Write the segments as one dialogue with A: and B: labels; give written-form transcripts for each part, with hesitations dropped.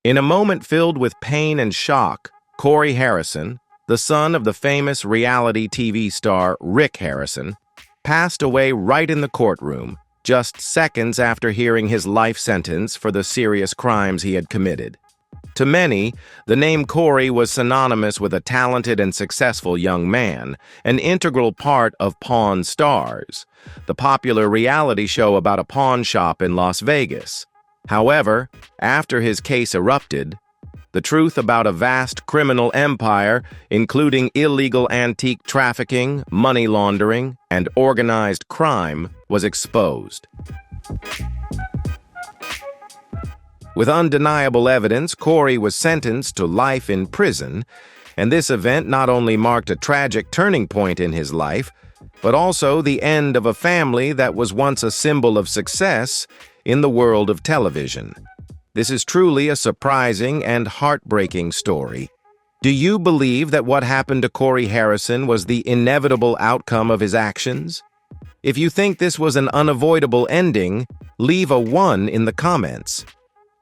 A: In a moment filled with pain and shock, Corey Harrison, the son of the famous reality TV star Rick Harrison, passed away right in the courtroom, just seconds after hearing his life sentence for the serious crimes he had committed. To many, the name Corey was synonymous with a talented and successful young man, an integral part of Pawn Stars, the popular reality show about a pawn shop in Las Vegas. However, after his case erupted, the truth about a vast criminal empire, including illegal antique trafficking, money laundering, and organized crime, was exposed. With undeniable evidence, Corey was sentenced to life in prison, and this event not only marked a tragic turning point in his life, but also the end of a family that was once a symbol of success in the world of television. This is truly a surprising and heartbreaking story. Do you believe that what happened to Corey Harrison was the inevitable outcome of his actions? If you think this was an unavoidable ending, leave a 1 in the comments.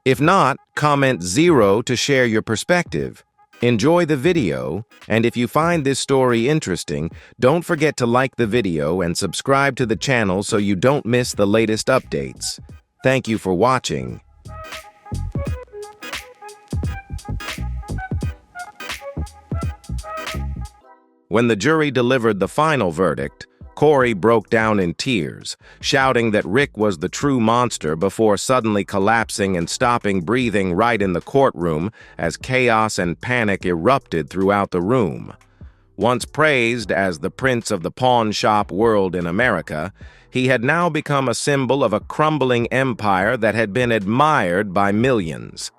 A: If not, comment 0 to share your perspective. Enjoy the video, and if you find this story interesting, don't forget to like the video and subscribe to the channel so you don't miss the latest updates. Thank you for watching. When the jury delivered the final verdict, Corey broke down in tears, shouting that Rick was the true monster before suddenly collapsing and stopping breathing right in the courtroom as chaos and panic erupted throughout the room. Once praised as the prince of the pawn shop world in America, he had now become a symbol of a crumbling empire that had been admired by millions.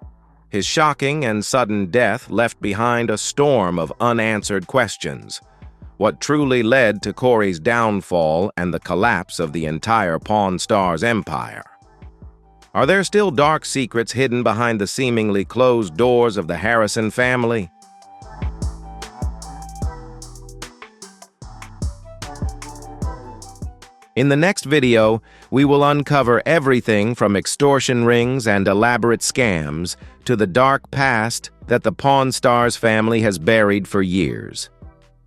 A: His shocking and sudden death left behind a storm of unanswered questions. What truly led to Corey's downfall and the collapse of the entire Pawn Stars empire? Are there still dark secrets hidden behind the seemingly closed doors of the Harrison family? In the next video, we will uncover everything from extortion rings and elaborate scams to the dark past that the Pawn Stars family has buried for years.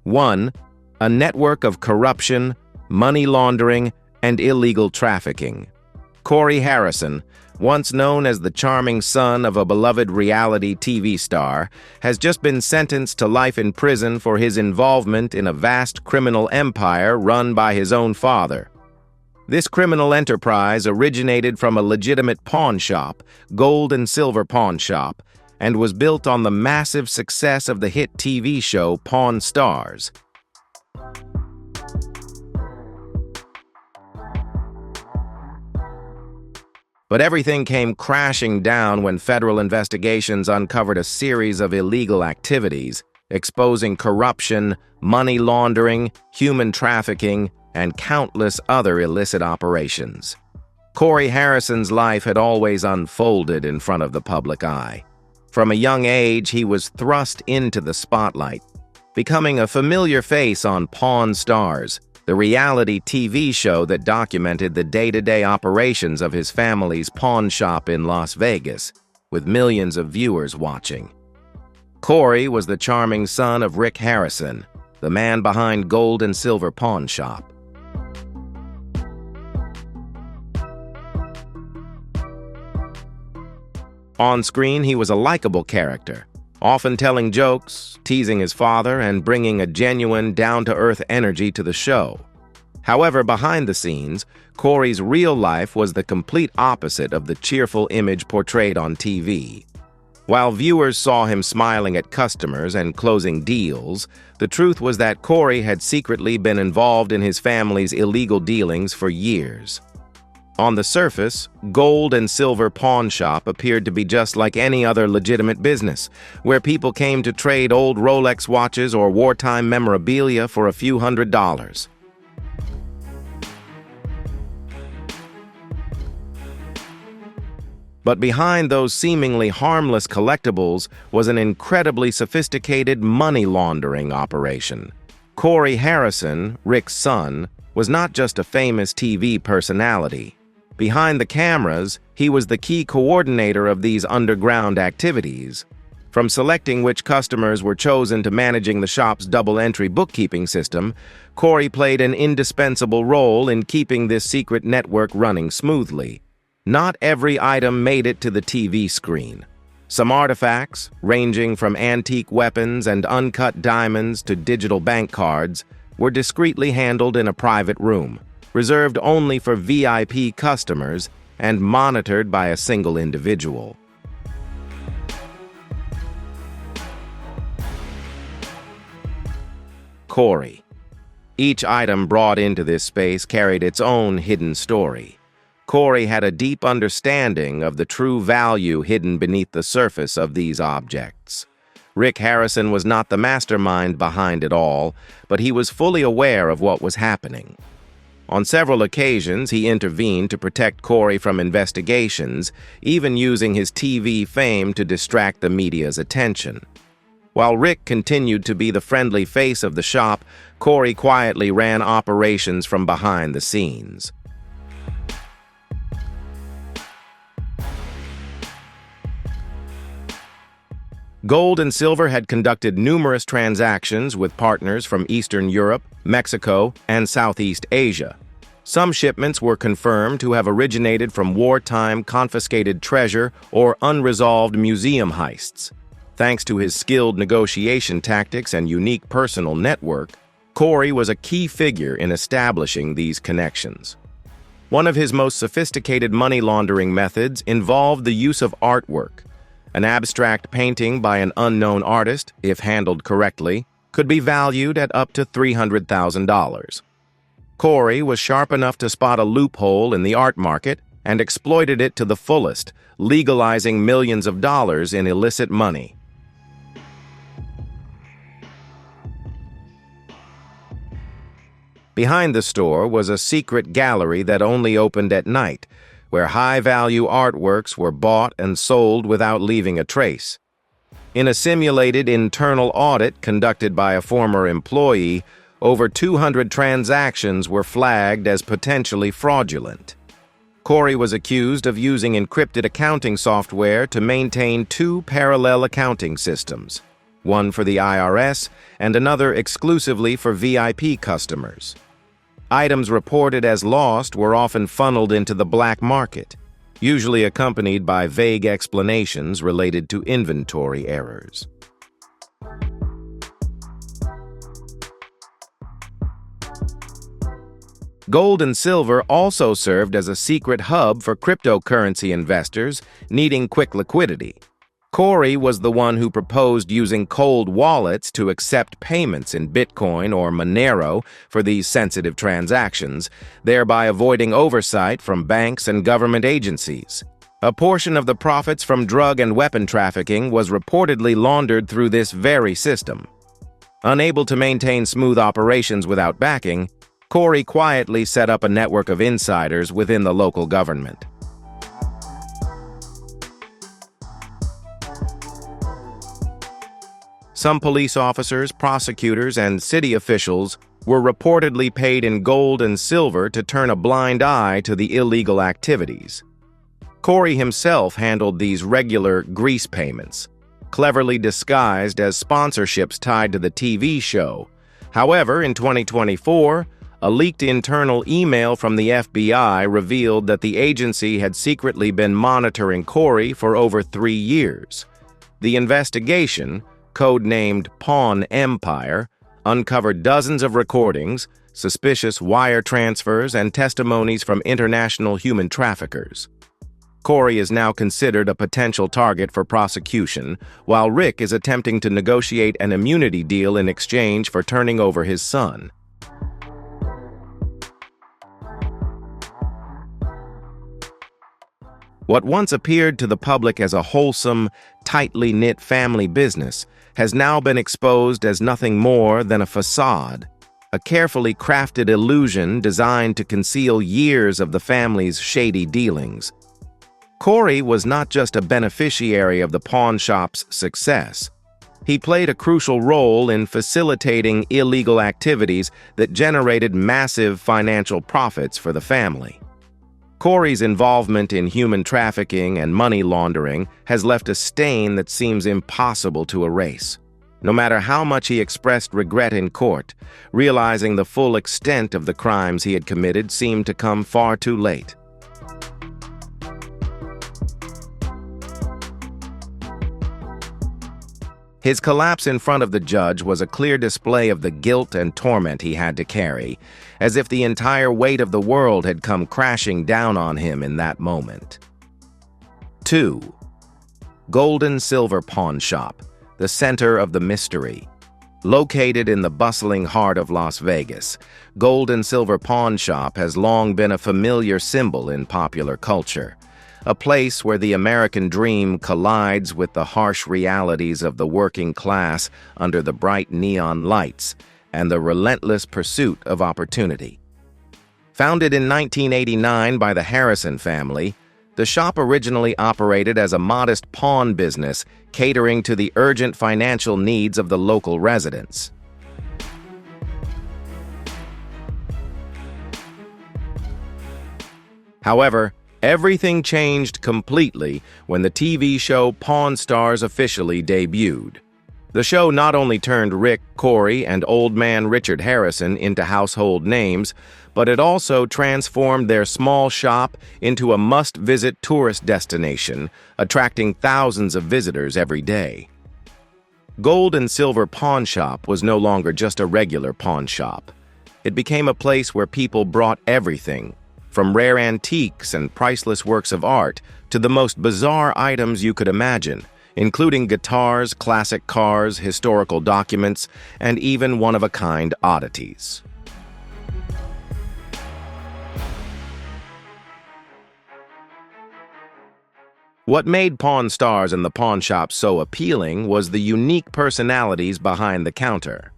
A: 1. A network of corruption, money laundering, and illegal trafficking. Corey Harrison, once known as the charming son of a beloved reality TV star, has just been sentenced to life in prison for his involvement in a vast criminal empire run by his own father. This criminal enterprise originated from a legitimate pawn shop, gold and silver pawn shop, and was built on the massive success of the hit TV show Pawn Stars. But everything came crashing down when federal investigations uncovered a series of illegal activities, exposing corruption, money laundering, human trafficking, and countless other illicit operations. Corey Harrison's life had always unfolded in front of the public eye. From a young age, he was thrust into the spotlight, becoming a familiar face on Pawn Stars, the reality TV show that documented the day-to-day operations of his family's pawn shop in Las Vegas, with millions of viewers watching. Corey was the charming son of Rick Harrison, the man behind Gold and Silver Pawn Shop. On screen, he was a likable character, often telling jokes, teasing his father, and bringing a genuine, down-to-earth energy to the show. However, behind the scenes, Corey's real life was the complete opposite of the cheerful image portrayed on TV. While viewers saw him smiling at customers and closing deals, the truth was that Corey had secretly been involved in his family's illegal dealings for years. On the surface, Gold and Silver Pawn Shop appeared to be just like any other legitimate business, where people came to trade old Rolex watches or wartime memorabilia for a few $100s. But behind those seemingly harmless collectibles was an incredibly sophisticated money laundering operation. Corey Harrison, Rick's son, was not just a famous TV personality. Behind the cameras, he was the key coordinator of these underground activities. From selecting which customers were chosen to managing the shop's double-entry bookkeeping system, Corey played an indispensable role in keeping this secret network running smoothly. Not every item made it to the TV screen. Some artifacts, ranging from antique weapons and uncut diamonds to digital bank cards, were discreetly handled in a private room, reserved only for VIP customers and monitored by a single individual. Corey. Each item brought into this space carried its own hidden story. Corey had a deep understanding of the true value hidden beneath the surface of these objects. Rick Harrison was not the mastermind behind it all, but he was fully aware of what was happening. On several occasions, he intervened to protect Corey from investigations, even using his TV fame to distract the media's attention. While Rick continued to be the friendly face of the shop, Corey quietly ran operations from behind the scenes. Gold and Silver had conducted numerous transactions with partners from Eastern Europe, Mexico, and Southeast Asia. Some shipments were confirmed to have originated from wartime confiscated treasure or unresolved museum heists. Thanks to his skilled negotiation tactics and unique personal network, Corey was a key figure in establishing these connections. One of his most sophisticated money laundering methods involved the use of artwork. An abstract painting by an unknown artist, if handled correctly, could be valued at up to $300,000. Corey was sharp enough to spot a loophole in the art market and exploited it to the fullest, legalizing millions of dollars in illicit money. Behind the store was a secret gallery that only opened at night, where high-value artworks were bought and sold without leaving a trace. In a simulated internal audit conducted by a former employee, over 200 transactions were flagged as potentially fraudulent. Corey was accused of using encrypted accounting software to maintain two parallel accounting systems, one for the IRS and another exclusively for VIP customers. Items reported as lost were often funneled into the black market, usually accompanied by vague explanations related to inventory errors. Gold and Silver also served as a secret hub for cryptocurrency investors needing quick liquidity. Corey was the one who proposed using cold wallets to accept payments in Bitcoin or Monero for these sensitive transactions, thereby avoiding oversight from banks and government agencies. A portion of the profits from drug and weapon trafficking was reportedly laundered through this very system. Unable to maintain smooth operations without backing, Corey quietly set up a network of insiders within the local government. Some police officers, prosecutors, and city officials were reportedly paid in gold and silver to turn a blind eye to the illegal activities. Corey himself handled these regular grease payments, cleverly disguised as sponsorships tied to the TV show. However, in 2024, a leaked internal email from the FBI revealed that the agency had secretly been monitoring Corey for over 3 years. The investigation, codenamed Pawn Empire, uncovered dozens of recordings, suspicious wire transfers, and testimonies from international human traffickers. Corey is now considered a potential target for prosecution, while Rick is attempting to negotiate an immunity deal in exchange for turning over his son. What once appeared to the public as a wholesome, tightly knit family business has now been exposed as nothing more than a facade, a carefully crafted illusion designed to conceal years of the family's shady dealings. Corey was not just a beneficiary of the pawn shop's success. He played a crucial role in facilitating illegal activities that generated massive financial profits for the family. Corey's involvement in human trafficking and money laundering has left a stain that seems impossible to erase. No matter how much he expressed regret in court, realizing the full extent of the crimes he had committed seemed to come far too late. His collapse in front of the judge was a clear display of the guilt and torment he had to carry, as if the entire weight of the world had come crashing down on him in that moment. 2. Gold and Silver Pawn Shop, the center of the mystery. Located in the bustling heart of Las Vegas, Gold and Silver Pawn Shop has long been a familiar symbol in popular culture. A place where the American dream collides with the harsh realities of the working class under the bright neon lights and the relentless pursuit of opportunity. Founded in 1989 by the Harrison family, the shop originally operated as a modest pawn business catering to the urgent financial needs of the local residents. However, everything changed completely when the TV show Pawn Stars officially debuted. The show not only turned Rick, Corey, and Old Man Richard Harrison into household names, but it also transformed their small shop into a must-visit tourist destination, attracting thousands of visitors every day. Gold and Silver Pawn Shop was no longer just a regular pawn shop. It became a place where people brought everything, from rare antiques and priceless works of art to the most bizarre items you could imagine, including guitars, classic cars, historical documents, and even one-of-a-kind oddities. What made Pawn Stars and the pawn shop so appealing was the unique personalities behind the counter.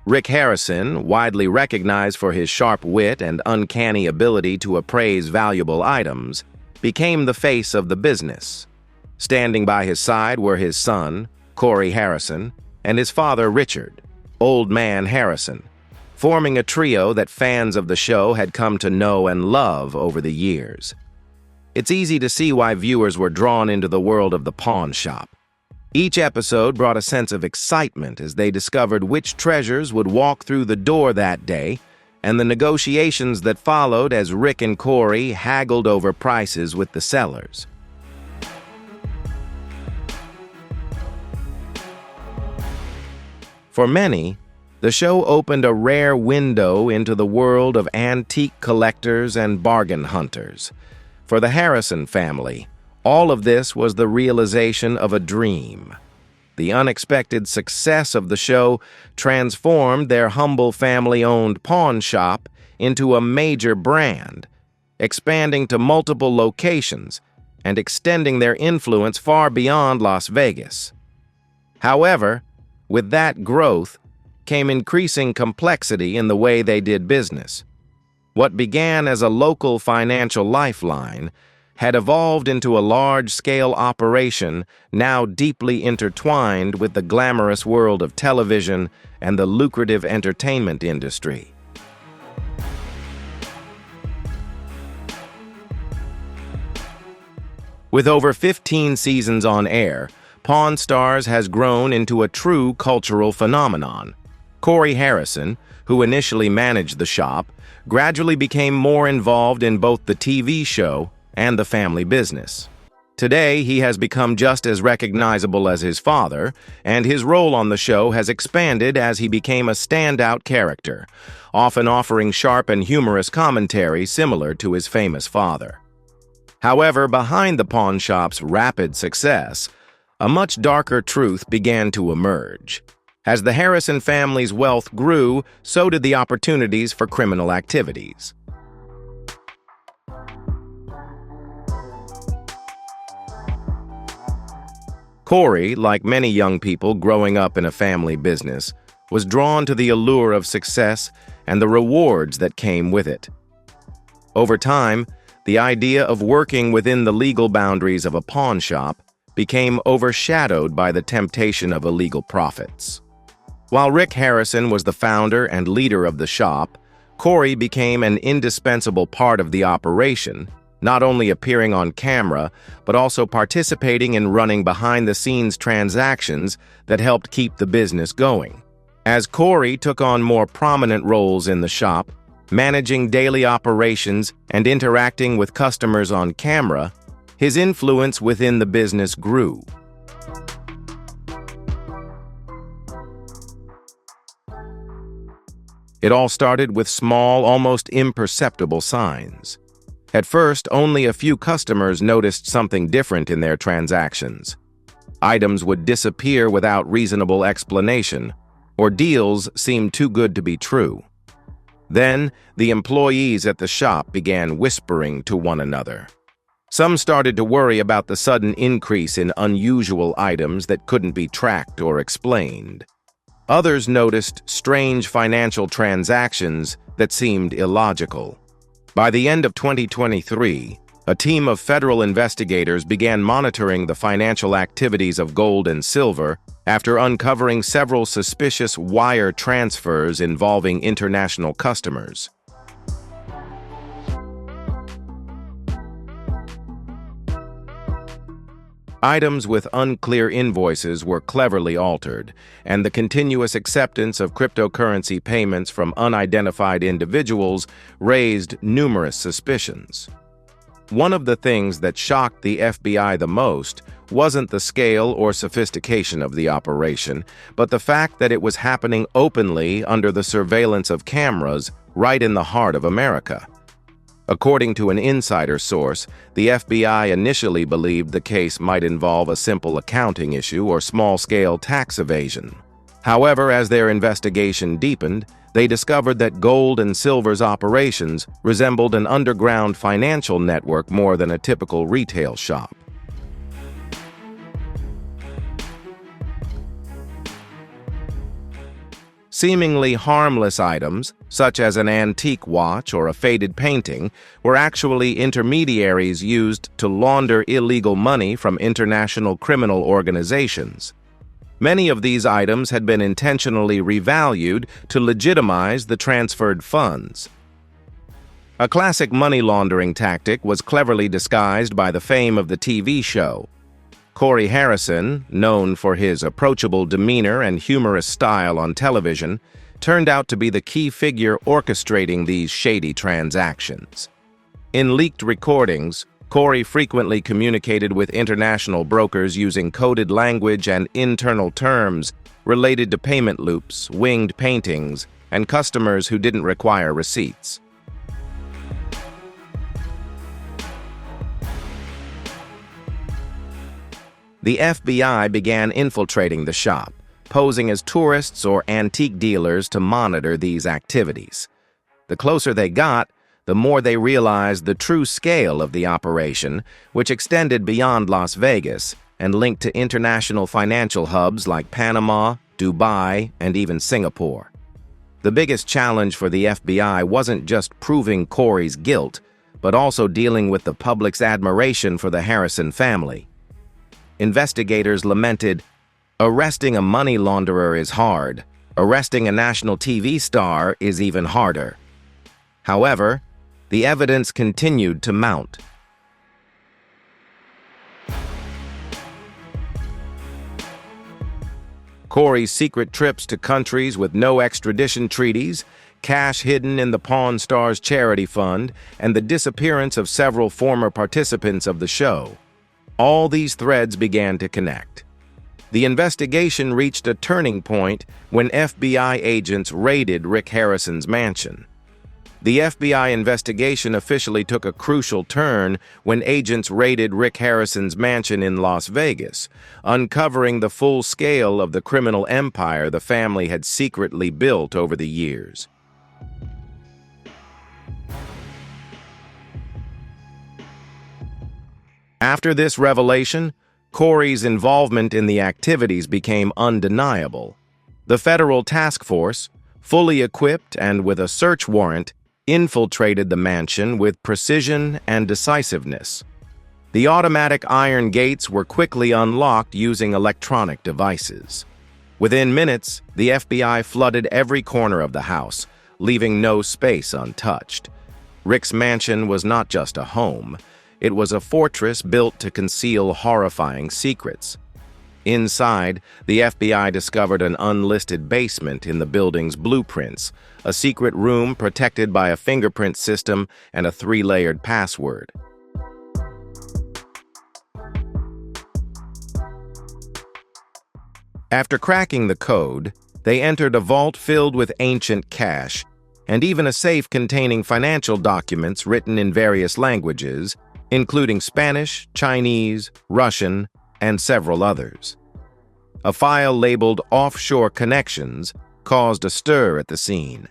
A: Rick Harrison, widely recognized for his sharp wit and uncanny ability to appraise valuable items, became the face of the business. Standing by his side were his son, Corey Harrison, and his father, Richard, Old Man Harrison, forming a trio that fans of the show had come to know and love over the years. It's easy to see why viewers were drawn into the world of the pawn shop. Each episode brought a sense of excitement as they discovered which treasures would walk through the door that day, and the negotiations that followed as Rick and Corey haggled over prices with the sellers. For many, the show opened a rare window into the world of antique collectors and bargain hunters. For the Harrison family, all of this was the realization of a dream. The unexpected success of the show transformed their humble family-owned pawn shop into a major brand, expanding to multiple locations and extending their influence far beyond Las Vegas. However, with that growth came increasing complexity in the way they did business. What began as a local financial lifeline had evolved into a large-scale operation now deeply intertwined with the glamorous world of television and the lucrative entertainment industry. With over 15 seasons on air, Pawn Stars has grown into a true cultural phenomenon. Corey Harrison, who initially managed the shop, gradually became more involved in both the TV show and the family business. Today, he has become just as recognizable as his father, and his role on the show has expanded as he became a standout character, often offering sharp and humorous commentary similar to his famous father. However, behind the pawn shop's rapid success, a much darker truth began to emerge. As the Harrison family's wealth grew, so did the opportunities for criminal activities. Corey, like many young people growing up in a family business, was drawn to the allure of success and the rewards that came with it. Over time, the idea of working within the legal boundaries of a pawn shop became overshadowed by the temptation of illegal profits. While Rick Harrison was the founder and leader of the shop, Corey became an indispensable part of the operation, not only appearing on camera, but also participating in running behind-the-scenes transactions that helped keep the business going. As Corey took on more prominent roles in the shop, managing daily operations and interacting with customers on camera, his influence within the business grew. It all started with small, almost imperceptible signs. At first, only a few customers noticed something different in their transactions. Items would disappear without reasonable explanation, or deals seemed too good to be true. Then, the employees at the shop began whispering to one another. Some started to worry about the sudden increase in unusual items that couldn't be tracked or explained. Others noticed strange financial transactions that seemed illogical. By the end of 2023, a team of federal investigators began monitoring the financial activities of gold and silver after uncovering several suspicious wire transfers involving international customers. Items with unclear invoices were cleverly altered, and the continuous acceptance of cryptocurrency payments from unidentified individuals raised numerous suspicions. One of the things that shocked the FBI the most wasn't the scale or sophistication of the operation, but the fact that it was happening openly under the surveillance of cameras right in the heart of America. According to an insider source, the FBI initially believed the case might involve a simple accounting issue or small-scale tax evasion. However, as their investigation deepened, they discovered that gold and silver's operations resembled an underground financial network more than a typical retail shop. Seemingly harmless items, such as an antique watch or a faded painting, were actually intermediaries used to launder illegal money from international criminal organizations. Many of these items had been intentionally revalued to legitimize the transferred funds. A classic money laundering tactic was cleverly disguised by the fame of the TV show. Corey Harrison, known for his approachable demeanor and humorous style on television, turned out to be the key figure orchestrating these shady transactions. In leaked recordings, Corey frequently communicated with international brokers using coded language and internal terms related to payment loops, winged paintings, and customers who didn't require receipts. The FBI began infiltrating the shop, posing as tourists or antique dealers to monitor these activities. The closer they got, the more they realized the true scale of the operation, which extended beyond Las Vegas and linked to international financial hubs like Panama, Dubai, and even Singapore. The biggest challenge for the FBI wasn't just proving Corey's guilt, but also dealing with the public's admiration for the Harrison family. Investigators lamented, "Arresting a money launderer is hard. Arresting a national TV star is even harder." However, the evidence continued to mount. Corey's secret trips to countries with no extradition treaties, cash hidden in the Pawn Stars charity fund, and the disappearance of several former participants of the show. All these threads began to connect. The investigation reached a turning point when FBI agents raided Rick Harrison's mansion. The FBI investigation officially took a crucial turn when agents raided Rick Harrison's mansion in Las Vegas, uncovering the full scale of the criminal empire the family had secretly built over the years. After this revelation, Corey's involvement in the activities became undeniable. The federal task force, fully equipped and with a search warrant, infiltrated the mansion with precision and decisiveness. The automatic iron gates were quickly unlocked using electronic devices. Within minutes, the FBI flooded every corner of the house, leaving no space untouched. Rick's mansion was not just a home. It was a fortress built to conceal horrifying secrets. Inside, the FBI discovered an unlisted basement in the building's blueprints, a secret room protected by a fingerprint system and a 3-layered password. After cracking the code, they entered a vault filled with ancient cash, and even a safe containing financial documents written in various languages, including Spanish, Chinese, Russian, and several others. A file labeled Offshore Connections caused a stir at the scene.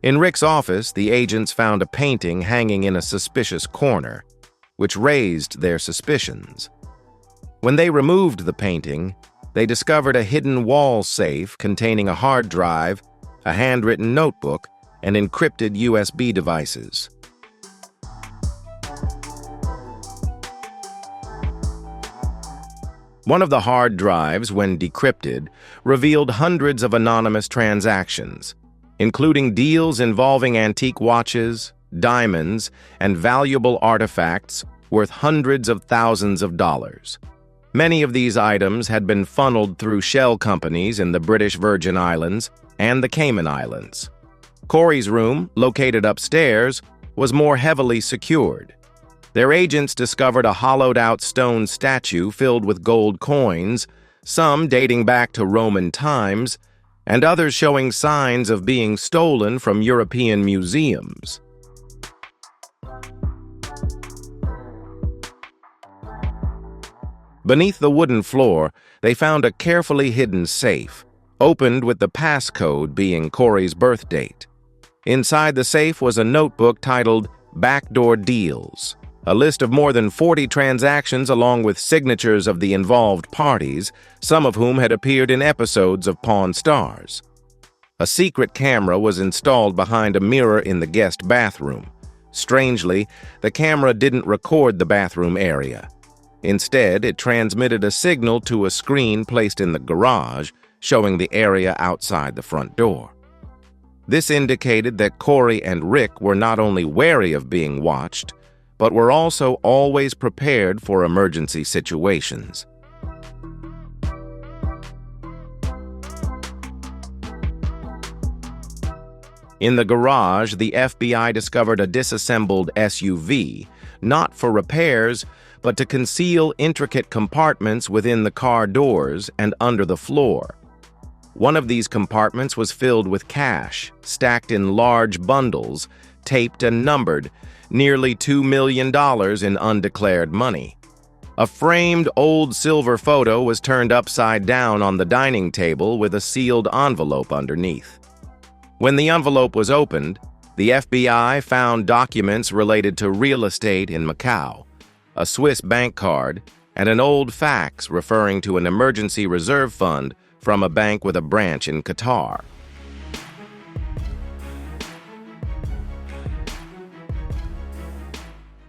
A: In Rick's office, the agents found a painting hanging in a suspicious corner, which raised their suspicions. When they removed the painting, they discovered a hidden wall safe containing a hard drive, a handwritten notebook, and encrypted USB devices. One of the hard drives, when decrypted, revealed hundreds of anonymous transactions, including deals involving antique watches, diamonds, and valuable artifacts worth hundreds of thousands of dollars. Many of these items had been funneled through shell companies in the British Virgin Islands and the Cayman Islands. Corey's room, located upstairs, was more heavily secured. Their agents discovered a hollowed-out stone statue filled with gold coins, some dating back to Roman times, and others showing signs of being stolen from European museums. Beneath the wooden floor, they found a carefully hidden safe, opened with the passcode being Corey's birth date. Inside the safe was a notebook titled Backdoor Deals, a list of more than 40 transactions along with signatures of the involved parties, some of whom had appeared in episodes of Pawn Stars. A secret camera was installed behind a mirror in the guest bathroom. Strangely, the camera didn't record the bathroom area. Instead, it transmitted a signal to a screen placed in the garage, showing the area outside the front door. This indicated that Corey and Rick were not only wary of being watched, but were also always prepared for emergency situations. In the garage, the FBI discovered a disassembled SUV, not for repairs, but to conceal intricate compartments within the car doors and under the floor. One of these compartments was filled with cash, stacked in large bundles, taped and numbered, nearly $2 million in undeclared money. A framed old silver photo was turned upside down on the dining table with a sealed envelope underneath. When the envelope was opened, the FBI found documents related to real estate in Macau, a Swiss bank card, and an old fax referring to an emergency reserve fund from a bank with a branch in Qatar.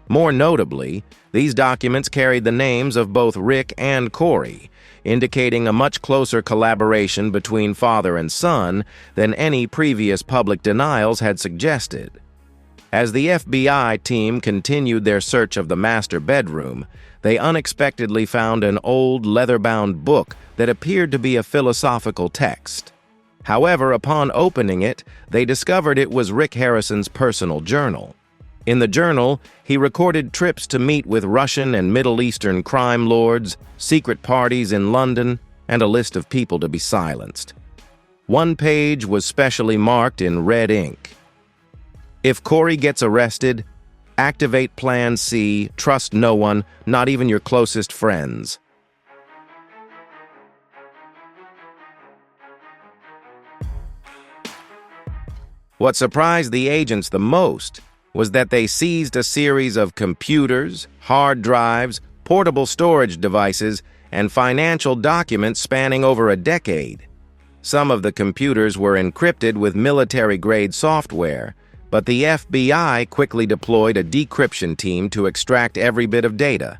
A: More notably, these documents carried the names of both Rick and Corey, indicating a much closer collaboration between father and son than any previous public denials had suggested. As the FBI team continued their search of the master bedroom, they unexpectedly found an old leather-bound book that appeared to be a philosophical text. However, upon opening it, they discovered it was Rick Harrison's personal journal. In the journal, he recorded trips to meet with Russian and Middle Eastern crime lords, secret parties in London, and a list of people to be silenced. One page was specially marked in red ink. If Corey gets arrested, activate Plan C, trust no one, not even your closest friends. What surprised the agents the most was that they seized a series of computers, hard drives, portable storage devices, and financial documents spanning over a decade. Some of the computers were encrypted with military-grade software, but the FBI quickly deployed a decryption team to extract every bit of data.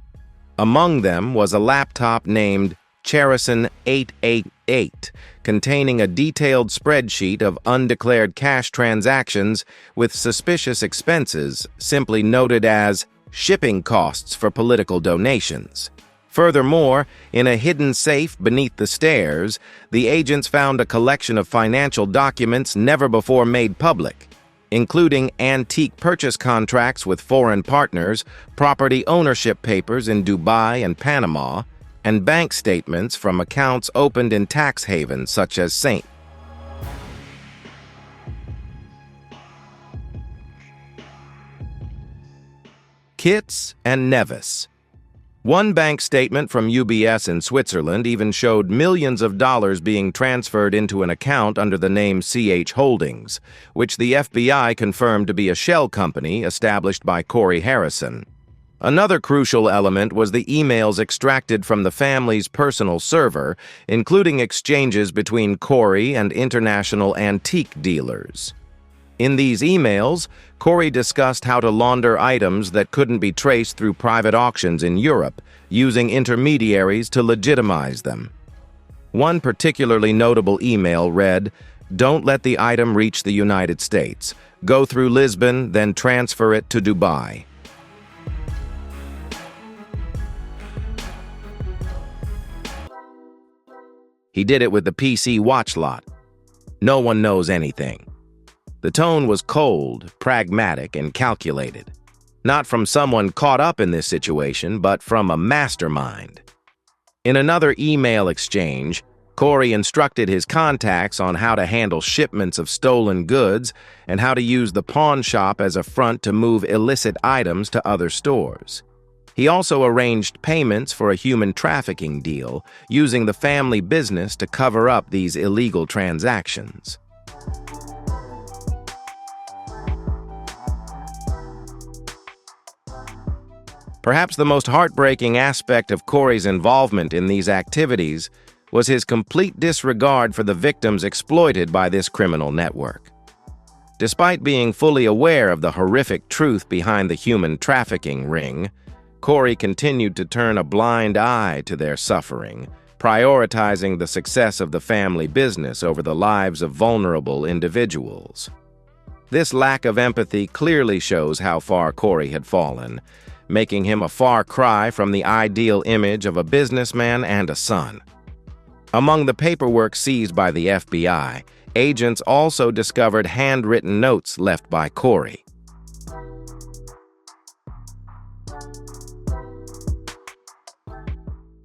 A: Among them was a laptop named Cherison 888, containing a detailed spreadsheet of undeclared cash transactions with suspicious expenses simply noted as shipping costs for political donations. Furthermore, in a hidden safe beneath the stairs, the agents found a collection of financial documents never before made public, including antique purchase contracts with foreign partners, property ownership papers in Dubai and Panama, and bank statements from accounts opened in tax havens such as St. Kitts and Nevis. One bank statement from UBS in Switzerland even showed millions of dollars being transferred into an account under the name CH Holdings, which the FBI confirmed to be a shell company established by Corey Harrison. Another crucial element was the emails extracted from the family's personal server, including exchanges between Corey and international antique dealers. In these emails, Corey discussed how to launder items that couldn't be traced through private auctions in Europe, using intermediaries to legitimize them. One particularly notable email read, "Don't let the item reach the United States. Go through Lisbon, then transfer it to Dubai." He did it with the PC watch lot. No one knows anything. The tone was cold, pragmatic, and calculated. Not from someone caught up in this situation, but from a mastermind. In another email exchange, Corey instructed his contacts on how to handle shipments of stolen goods and how to use the pawn shop as a front to move illicit items to other stores. He also arranged payments for a human trafficking deal, using the family business to cover up these illegal transactions. Perhaps the most heartbreaking aspect of Corey's involvement in these activities was his complete disregard for the victims exploited by this criminal network. Despite being fully aware of the horrific truth behind the human trafficking ring, Corey continued to turn a blind eye to their suffering, prioritizing the success of the family business over the lives of vulnerable individuals. This lack of empathy clearly shows how far Corey had fallen, making him a far cry from the ideal image of a businessman and a son. Among the paperwork seized by the FBI, agents also discovered handwritten notes left by Corey.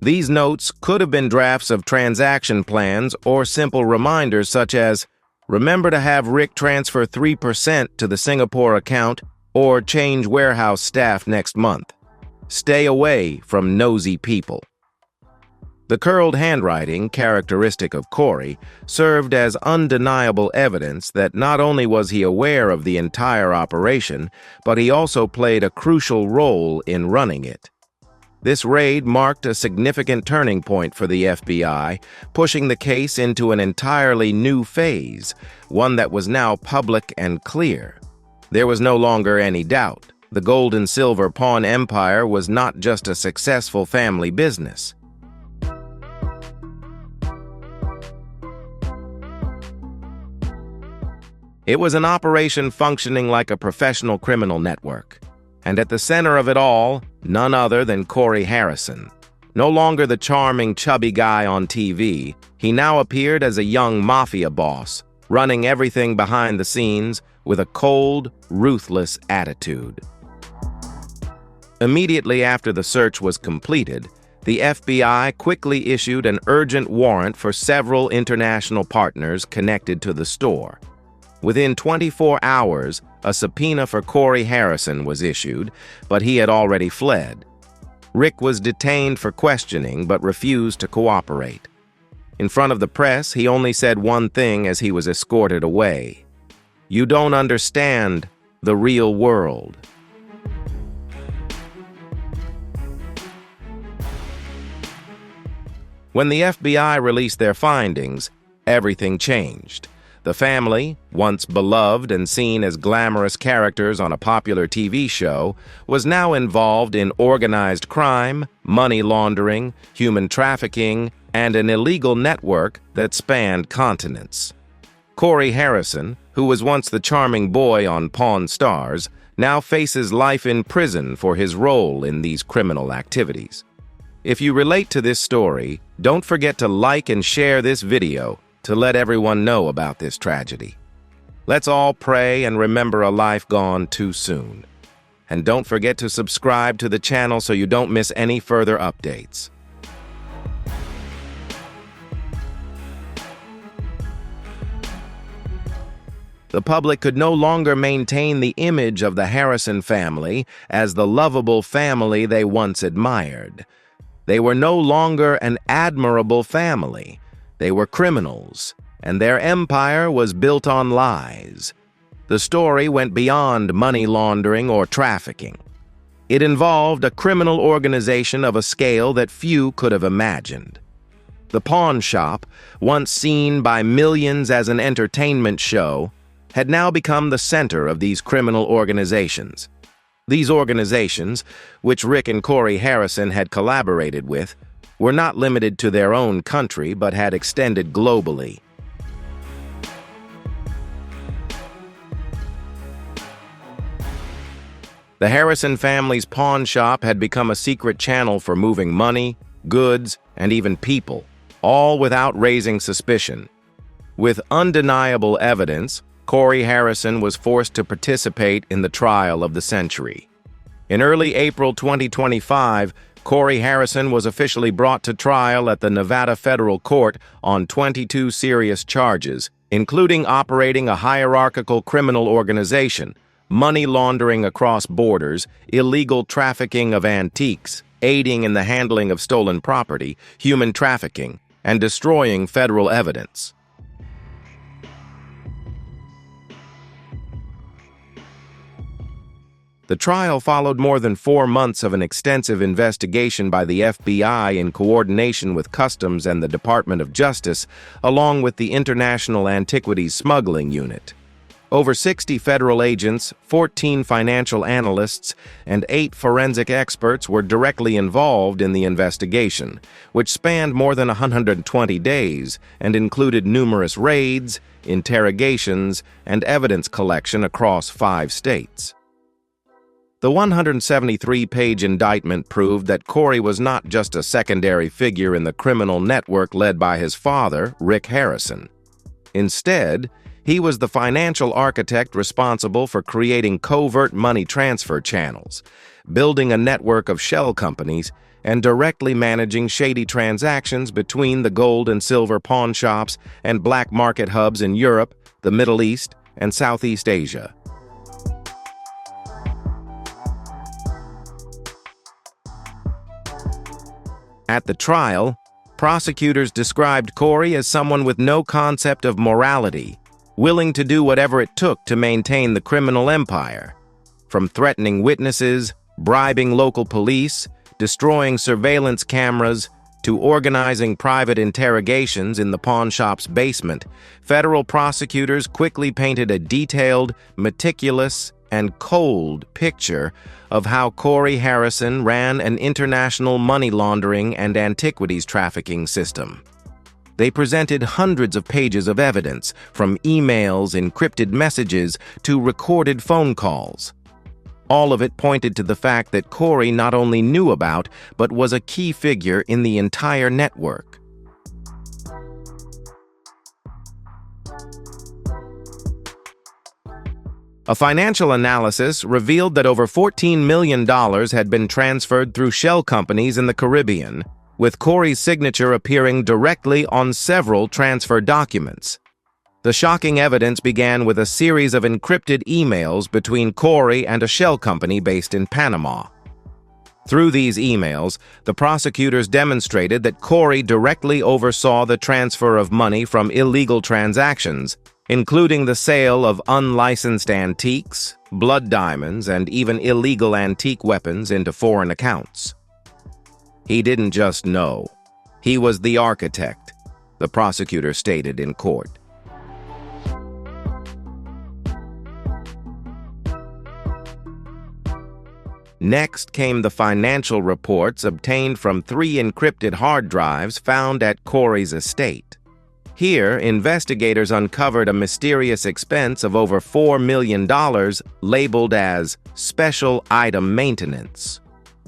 A: These notes could have been drafts of transaction plans or simple reminders such as, "Remember to have Rick transfer 3% to the Singapore account or change warehouse staff next month. Stay away from nosy people." The curled handwriting, characteristic of Corey, served as undeniable evidence that not only was he aware of the entire operation, but he also played a crucial role in running it. This raid marked a significant turning point for the FBI, pushing the case into an entirely new phase, one that was now public and clear. There was no longer any doubt. The gold and silver pawn empire was not just a successful family business. It was an operation functioning like a professional criminal network. And at the center of it all, none other than Corey Harrison. No longer the charming, chubby guy on TV, he now appeared as a young mafia boss, running everything behind the scenes with a cold, ruthless attitude. Immediately after the search was completed, the FBI quickly issued an urgent warrant for several international partners connected to the store. Within 24 hours, a subpoena for Corey Harrison was issued, but he had already fled. Rick was detained for questioning but refused to cooperate. In front of the press, he only said one thing as he was escorted away: "You don't understand the real world." When the FBI released their findings, everything changed. The family, once beloved and seen as glamorous characters on a popular TV show, was now involved in organized crime, money laundering, human trafficking, and an illegal network that spanned continents. Corey Harrison, who was once the charming boy on Pawn Stars, now faces life in prison for his role in these criminal activities. If you relate to this story, don't forget to like and share this video to let everyone know about this tragedy. Let's all pray and remember a life gone too soon. And don't forget to subscribe to the channel so you don't miss any further updates. The public could no longer maintain the image of the Harrison family as the lovable family they once admired. They were no longer an admirable family. They were criminals, and their empire was built on lies. The story went beyond money laundering or trafficking. It involved a criminal organization of a scale that few could have imagined. The pawn shop, once seen by millions as an entertainment show, had now become the center of these criminal organizations. These organizations, which Rick and Corey Harrison had collaborated with, were not limited to their own country but had extended globally. The Harrison family's pawn shop had become a secret channel for moving money, goods, and even people, all without raising suspicion. With undeniable evidence, Corey Harrison was forced to participate in the trial of the century. In early April 2025, Corey Harrison was officially brought to trial at the Nevada Federal Court on 22 serious charges, including operating a hierarchical criminal organization, money laundering across borders, illegal trafficking of antiques, aiding in the handling of stolen property, human trafficking, and destroying federal evidence. The trial followed more than 4 months of an extensive investigation by the FBI in coordination with Customs and the Department of Justice, along with the International Antiquities Smuggling Unit. Over 60 federal agents, 14 financial analysts, and 8 forensic experts were directly involved in the investigation, which spanned more than 120 days and included numerous raids, interrogations, and evidence collection across 5 states. The 173-page indictment proved that Corey was not just a secondary figure in the criminal network led by his father, Rick Harrison. Instead, he was the financial architect responsible for creating covert money transfer channels, building a network of shell companies, and directly managing shady transactions between the gold and silver pawn shops and black market hubs in Europe, the Middle East, and Southeast Asia. At the trial, prosecutors described Corey as someone with no concept of morality, willing to do whatever it took to maintain the criminal empire. From threatening witnesses, bribing local police, destroying surveillance cameras, to organizing private interrogations in the pawn shop's basement, federal prosecutors quickly painted a detailed, meticulous, and cold picture of how Corey Harrison ran an international money laundering and antiquities trafficking system. They presented hundreds of pages of evidence, from emails, encrypted messages, to recorded phone calls. All of it pointed to the fact that Corey not only knew about, but was a key figure in the entire network. A financial analysis revealed that over $14 million had been transferred through shell companies in the Caribbean, with Corey's signature appearing directly on several transfer documents. The shocking evidence began with a series of encrypted emails between Corey and a shell company based in Panama. Through these emails, the prosecutors demonstrated that Corey directly oversaw the transfer of money from illegal transactions, including the sale of unlicensed antiques, blood diamonds, and even illegal antique weapons into foreign accounts. He didn't just know. He was the architect, the prosecutor stated in court. Next came the financial reports obtained from 3 encrypted hard drives found at Corey's estate. Here, investigators uncovered a mysterious expense of over $4 million labeled as special item maintenance.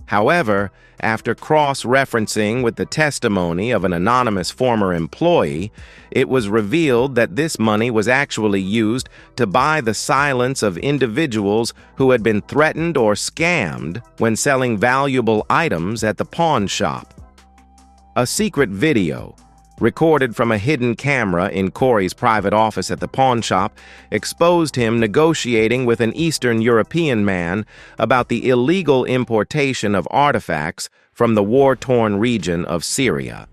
A: However, after cross-referencing with the testimony of an anonymous former employee, it was revealed that this money was actually used to buy the silence of individuals who had been threatened or scammed when selling valuable items at the pawn shop. A secret video, recorded from a hidden camera in Corey's private office at the pawn shop, exposed him negotiating with an Eastern European man about the illegal importation of artifacts from the war-torn region of Syria.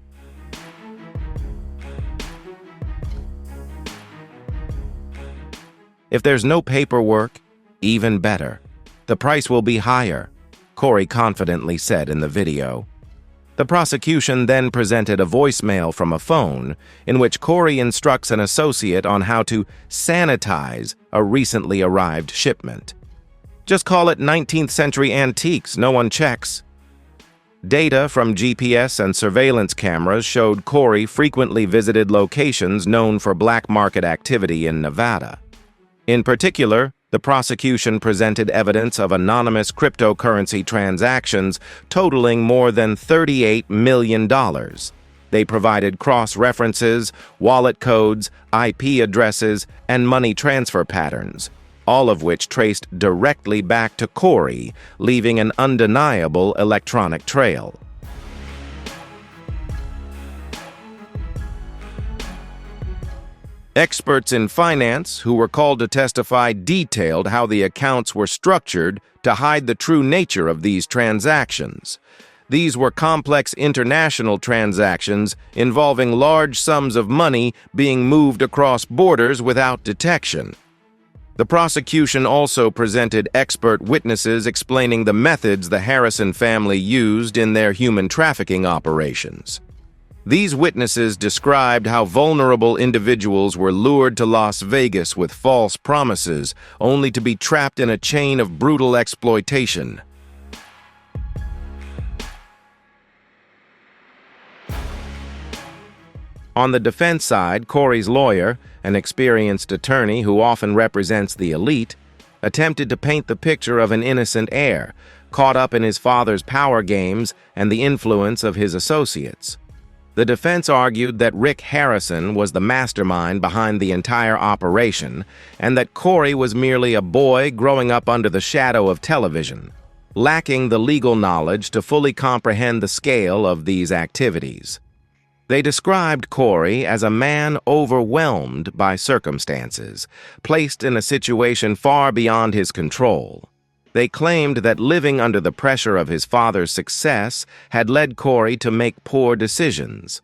A: If there's no paperwork, even better. The price will be higher, Corey confidently said in the video. The prosecution then presented a voicemail from a phone in which Corey instructs an associate on how to sanitize a recently arrived shipment. Just call it 19th century antiques, no one checks. Data from GPS and surveillance cameras showed Corey frequently visited locations known for black market activity in Nevada. In particular, the prosecution presented evidence of anonymous cryptocurrency transactions totaling more than $38 million. They provided cross-references, wallet codes, IP addresses, and money transfer patterns, all of which traced directly back to Corey, leaving an undeniable electronic trail. Experts in finance who were called to testify detailed how the accounts were structured to hide the true nature of these transactions. These were complex international transactions involving large sums of money being moved across borders without detection. The prosecution also presented expert witnesses explaining the methods the Harrison family used in their human trafficking operations. These witnesses described how vulnerable individuals were lured to Las Vegas with false promises, only to be trapped in a chain of brutal exploitation. On the defense side, Corey's lawyer, an experienced attorney who often represents the elite, attempted to paint the picture of an innocent heir, caught up in his father's power games and the influence of his associates. The defense argued that Rick Harrison was the mastermind behind the entire operation and that Corey was merely a boy growing up under the shadow of television, lacking the legal knowledge to fully comprehend the scale of these activities. They described Corey as a man overwhelmed by circumstances, placed in a situation far beyond his control. They claimed that living under the pressure of his father's success had led Corey to make poor decisions.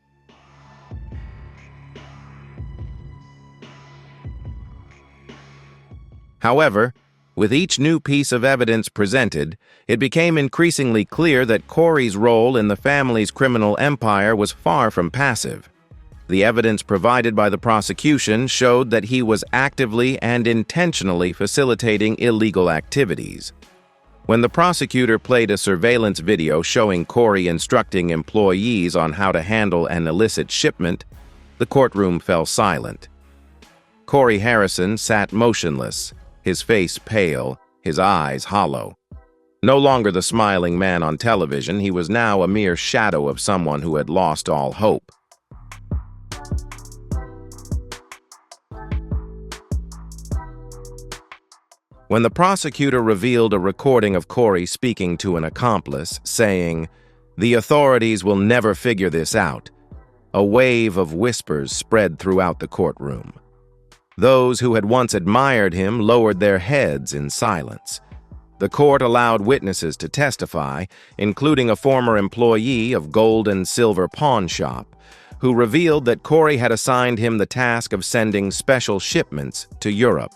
A: However, with each new piece of evidence presented, it became increasingly clear that Corey's role in the family's criminal empire was far from passive. The evidence provided by the prosecution showed that he was actively and intentionally facilitating illegal activities. When the prosecutor played a surveillance video showing Corey instructing employees on how to handle an illicit shipment, the courtroom fell silent. Corey Harrison sat motionless, his face pale, his eyes hollow. No longer the smiling man on television, he was now a mere shadow of someone who had lost all hope. When the prosecutor revealed a recording of Corey speaking to an accomplice, saying, "The authorities will never figure this out," a wave of whispers spread throughout the courtroom. Those who had once admired him lowered their heads in silence. The court allowed witnesses to testify, including a former employee of Gold and Silver Pawn Shop, who revealed that Corey had assigned him the task of sending special shipments to Europe.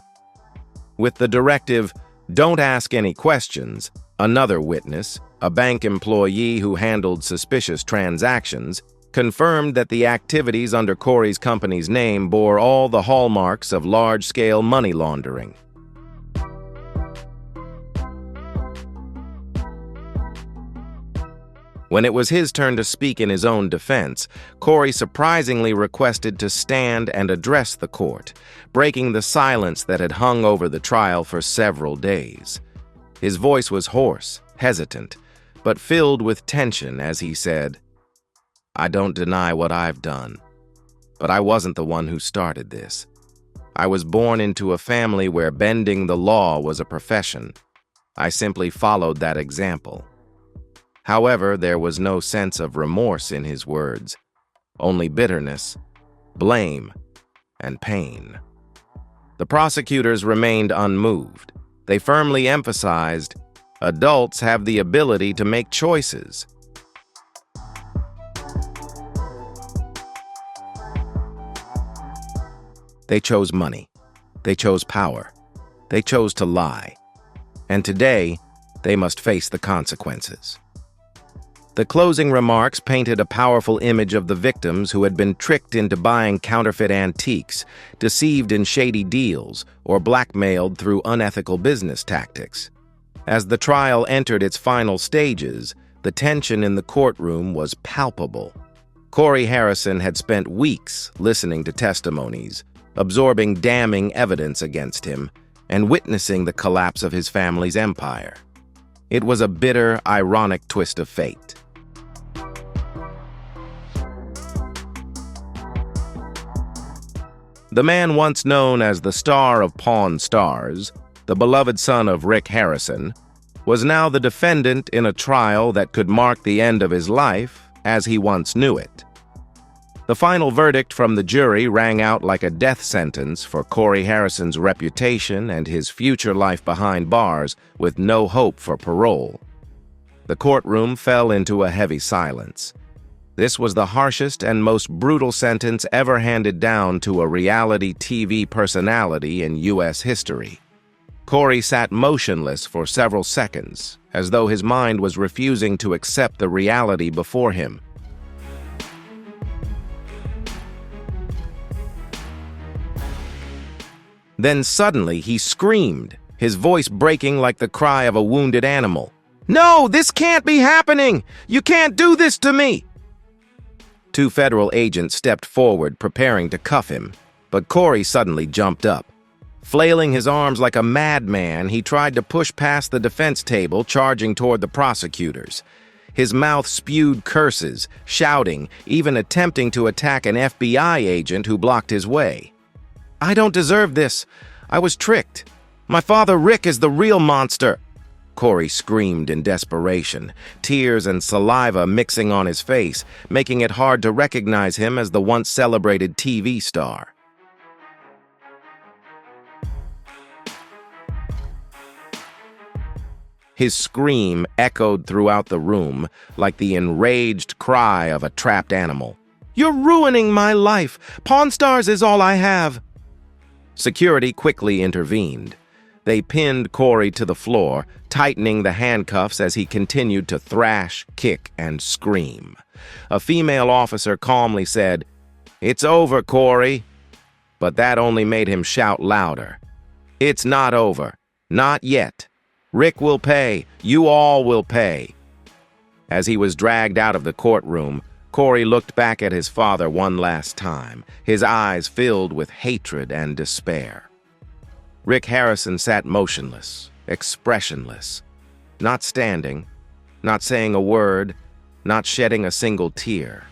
A: With the directive, "Don't ask any questions," another witness, a bank employee who handled suspicious transactions, confirmed that the activities under Corey's company's name bore all the hallmarks of large-scale money laundering. When it was his turn to speak in his own defense, Corey surprisingly requested to stand and address the court, breaking the silence that had hung over the trial for several days. His voice was hoarse, hesitant, but filled with tension as he said, "I don't deny what I've done, but I wasn't the one who started this. I was born into a family where bending the law was a profession. I simply followed that example." However, there was no sense of remorse in his words, only bitterness, blame, and pain. The prosecutors remained unmoved. They firmly emphasized, adults have the ability to make choices. They chose money. They chose power. They chose to lie. And today, they must face the consequences. The closing remarks painted a powerful image of the victims who had been tricked into buying counterfeit antiques, deceived in shady deals, or blackmailed through unethical business tactics. As the trial entered its final stages, the tension in the courtroom was palpable. Corey Harrison had spent weeks listening to testimonies, absorbing damning evidence against him, and witnessing the collapse of his family's empire. It was a bitter, ironic twist of fate. The man once known as the star of Pawn Stars, the beloved son of Rick Harrison, was now the defendant in a trial that could mark the end of his life as he once knew it. The final verdict from the jury rang out like a death sentence for Corey Harrison's reputation and his future life behind bars with no hope for parole. The courtroom fell into a heavy silence. This was the harshest and most brutal sentence ever handed down to a reality TV personality in U.S. history. Corey sat motionless for several seconds, as though his mind was refusing to accept the reality before him. Then suddenly he screamed, his voice breaking like the cry of a wounded animal. "No, this can't be happening! You can't do this to me!" Two federal agents stepped forward, preparing to cuff him, but Corey suddenly jumped up. Flailing his arms like a madman, he tried to push past the defense table, charging toward the prosecutors. His mouth spewed curses, shouting, even attempting to attack an FBI agent who blocked his way. "I don't deserve this. I was tricked. My father Rick is the real monster," Corey screamed in desperation, tears and saliva mixing on his face, making it hard to recognize him as the once celebrated TV star. His scream echoed throughout the room like the enraged cry of a trapped animal. "You're ruining my life! Pawn Stars is all I have!" Security quickly intervened. They pinned Corey to the floor, tightening the handcuffs as he continued to thrash, kick, and scream. A female officer calmly said, "It's over, Corey." But that only made him shout louder. "It's not over. Not yet. Rick will pay. You all will pay." As he was dragged out of the courtroom, Corey looked back at his father one last time, his eyes filled with hatred and despair. Rick Harrison sat motionless, expressionless, not standing, not saying a word, not shedding a single tear.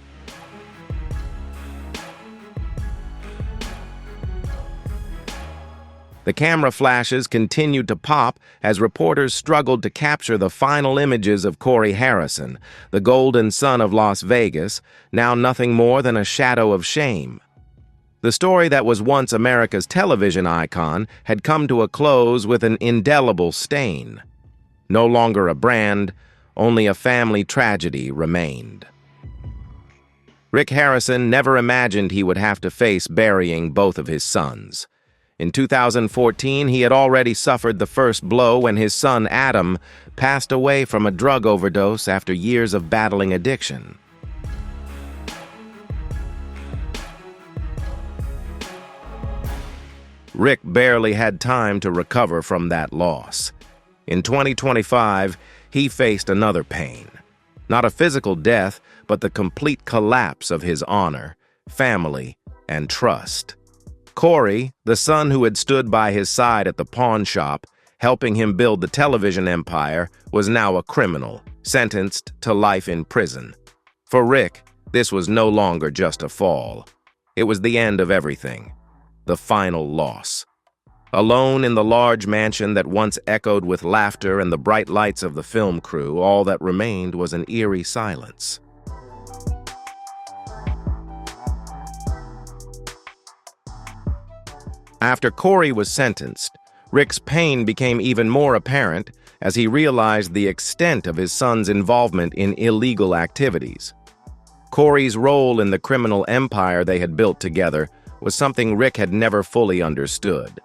A: The camera flashes continued to pop as reporters struggled to capture the final images of Corey Harrison, the golden son of Las Vegas, now nothing more than a shadow of shame. The story that was once America's television icon had come to a close with an indelible stain. No longer a brand, only a family tragedy remained. Rick Harrison never imagined he would have to face burying both of his sons. In 2014, he had already suffered the first blow when his son Adam passed away from a drug overdose after years of battling addiction. Rick barely had time to recover from that loss. In 2025, he faced another pain. Not a physical death, but the complete collapse of his honor, family, and trust. Corey, the son who had stood by his side at the pawn shop, helping him build the television empire, was now a criminal, sentenced to life in prison. For Rick, this was no longer just a fall. It was the end of everything. The final loss. Alone in the large mansion that once echoed with laughter and the bright lights of the film crew, all that remained was an eerie silence. After Corey was sentenced, Rick's pain became even more apparent as he realized the extent of his son's involvement in illegal activities. Corey's role in the criminal empire they had built together was something Rick had never fully understood.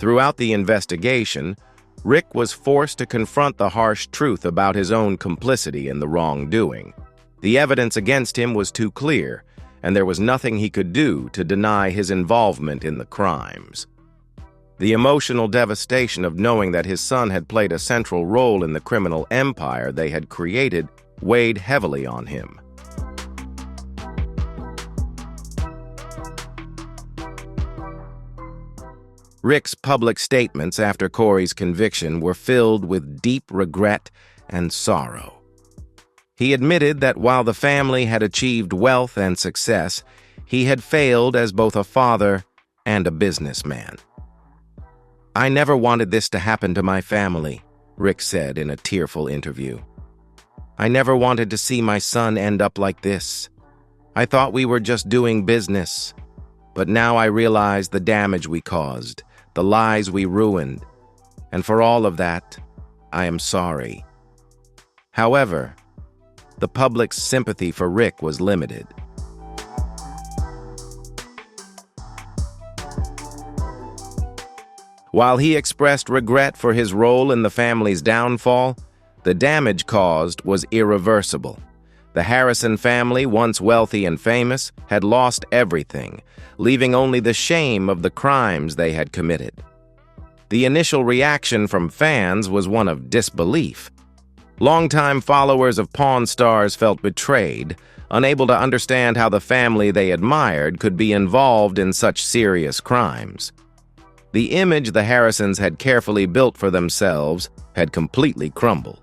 A: Throughout the investigation, Rick was forced to confront the harsh truth about his own complicity in the wrongdoing. The evidence against him was too clear, and there was nothing he could do to deny his involvement in the crimes. The emotional devastation of knowing that his son had played a central role in the criminal empire they had created weighed heavily on him. Rick's public statements after Corey's conviction were filled with deep regret and sorrow. He admitted that while the family had achieved wealth and success, he had failed as both a father and a businessman. "I never wanted this to happen to my family," Rick said in a tearful interview. "I never wanted to see my son end up like this. I thought we were just doing business. But now I realize the damage we caused, the lies we ruined, and for all of that, I am sorry." However, the public's sympathy for Rick was limited. While he expressed regret for his role in the family's downfall, the damage caused was irreversible. The Harrison family, once wealthy and famous, had lost everything, leaving only the shame of the crimes they had committed. The initial reaction from fans was one of disbelief. Longtime followers of Pawn Stars felt betrayed, unable to understand how the family they admired could be involved in such serious crimes. The image the Harrisons had carefully built for themselves had completely crumbled.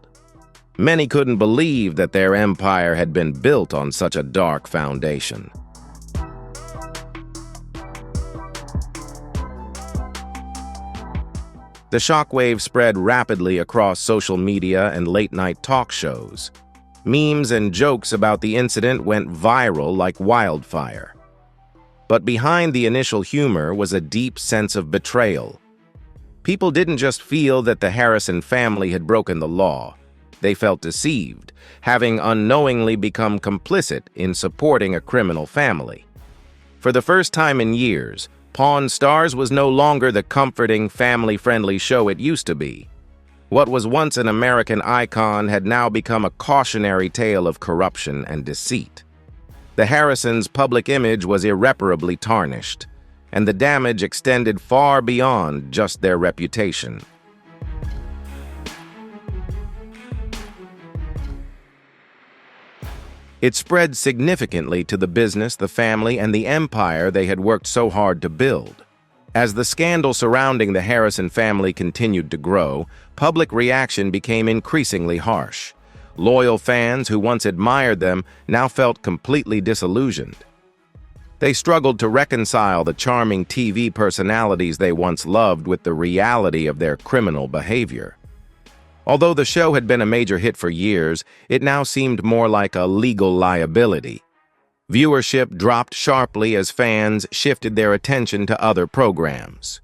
A: Many couldn't believe that their empire had been built on such a dark foundation. The shockwave spread rapidly across social media and late-night talk shows. Memes and jokes about the incident went viral like wildfire. But behind the initial humor was a deep sense of betrayal. People didn't just feel that the Harrison family had broken the law. They felt deceived, having unknowingly become complicit in supporting a criminal family. For the first time in years, Pawn Stars was no longer the comforting, family-friendly show it used to be. What was once an American icon had now become a cautionary tale of corruption and deceit. The Harrisons' public image was irreparably tarnished, and the damage extended far beyond just their reputation. It spread significantly to the business, the family, and the empire they had worked so hard to build. As the scandal surrounding the Harrison family continued to grow, public reaction became increasingly harsh. Loyal fans who once admired them now felt completely disillusioned. They struggled to reconcile the charming TV personalities they once loved with the reality of their criminal behavior. Although the show had been a major hit for years, it now seemed more like a legal liability. Viewership dropped sharply as fans shifted their attention to other programs.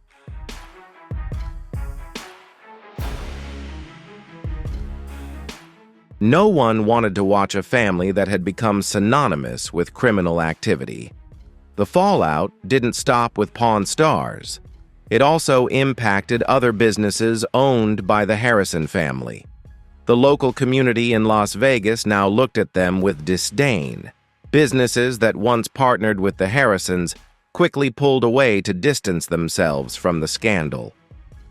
A: No one wanted to watch a family that had become synonymous with criminal activity. The fallout didn't stop with Pawn Stars. It also impacted other businesses owned by the Harrison family. The local community in Las Vegas now looked at them with disdain. Businesses that once partnered with the Harrisons quickly pulled away to distance themselves from the scandal.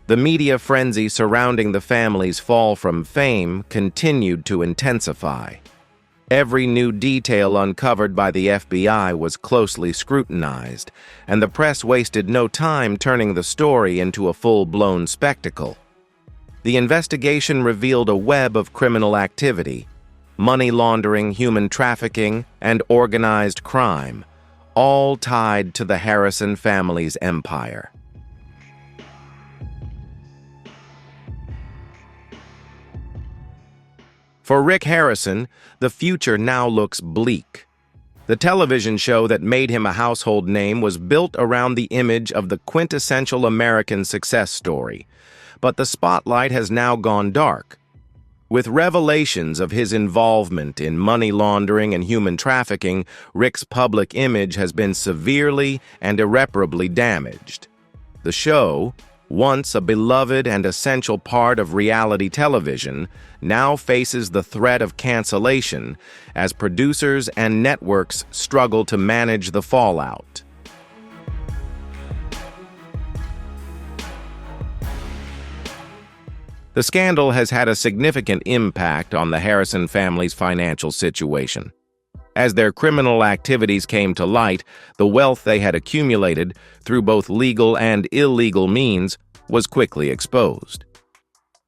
A: The media frenzy surrounding the family's fall from fame continued to intensify. Every new detail uncovered by the FBI was closely scrutinized, and the press wasted no time turning the story into a full-blown spectacle. The investigation revealed a web of criminal activity: money laundering, human trafficking, and organized crime, all tied to the Harrison family's empire. For Rick Harrison, the future now looks bleak. The television show that made him a household name was built around the image of the quintessential American success story, but the spotlight has now gone dark. With revelations of his involvement in money laundering and human trafficking, Rick's public image has been severely and irreparably damaged. The show, once a beloved and essential part of reality television, now faces the threat of cancellation as producers and networks struggle to manage the fallout. The scandal has had a significant impact on the Harrison family's financial situation. As their criminal activities came to light, the wealth they had accumulated through both legal and illegal means was quickly exposed.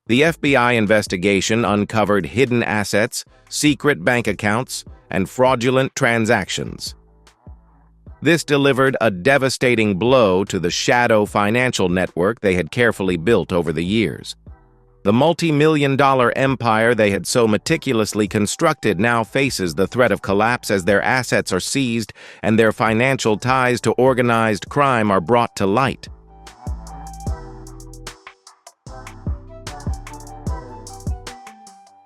A: The FBI investigation uncovered hidden assets, secret bank accounts, and fraudulent transactions. This delivered a devastating blow to the shadow financial network they had carefully built over the years. The multi-million-dollar empire they had so meticulously constructed now faces the threat of collapse as their assets are seized and their financial ties to organized crime are brought to light.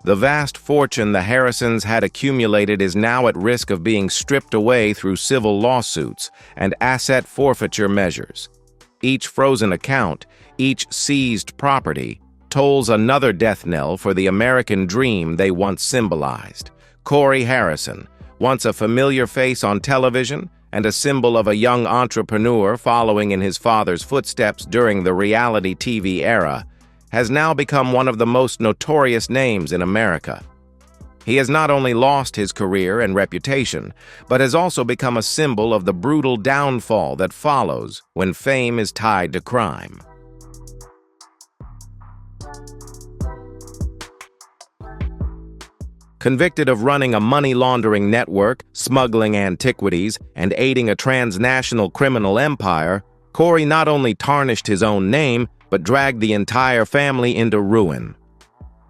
A: The vast fortune the Harrisons had accumulated is now at risk of being stripped away through civil lawsuits and asset forfeiture measures. Each frozen account, each seized property, tolls another death knell for the American dream they once symbolized. Corey Harrison, once a familiar face on television and a symbol of a young entrepreneur following in his father's footsteps during the reality TV era, has now become one of the most notorious names in America. He has not only lost his career and reputation, but has also become a symbol of the brutal downfall that follows when fame is tied to crime. Convicted of running a money laundering network, smuggling antiquities, and aiding a transnational criminal empire, Corey not only tarnished his own name, but dragged the entire family into ruin.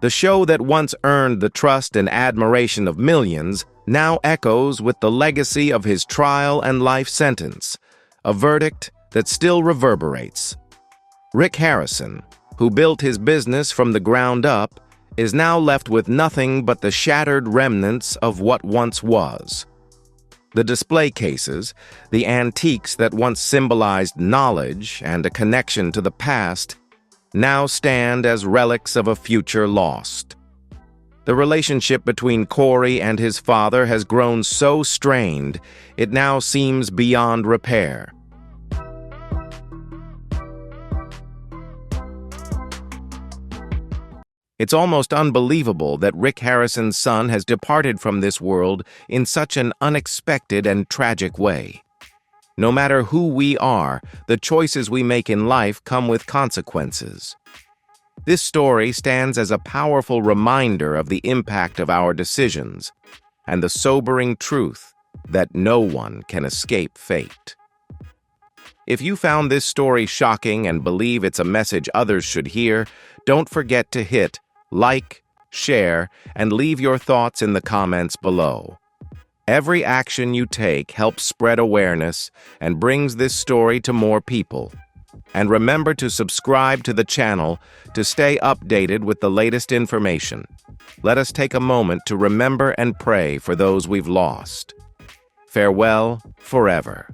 A: The show that once earned the trust and admiration of millions now echoes with the legacy of his trial and life sentence, a verdict that still reverberates. Rick Harrison, who built his business from the ground up, is now left with nothing but the shattered remnants of what once was. The display cases, the antiques that once symbolized knowledge and a connection to the past, now stand as relics of a future lost. The relationship between Corey and his father has grown so strained, it now seems beyond repair. It's almost unbelievable that Rick Harrison's son has departed from this world in such an unexpected and tragic way. No matter who we are, the choices we make in life come with consequences. This story stands as a powerful reminder of the impact of our decisions and the sobering truth that no one can escape fate. If you found this story shocking and believe it's a message others should hear, don't forget to hit like, share, and leave your thoughts in the comments below. Every action you take helps spread awareness and brings this story to more people. And remember to subscribe to the channel to stay updated with the latest information. Let us take a moment to remember and pray for those we've lost. Farewell forever.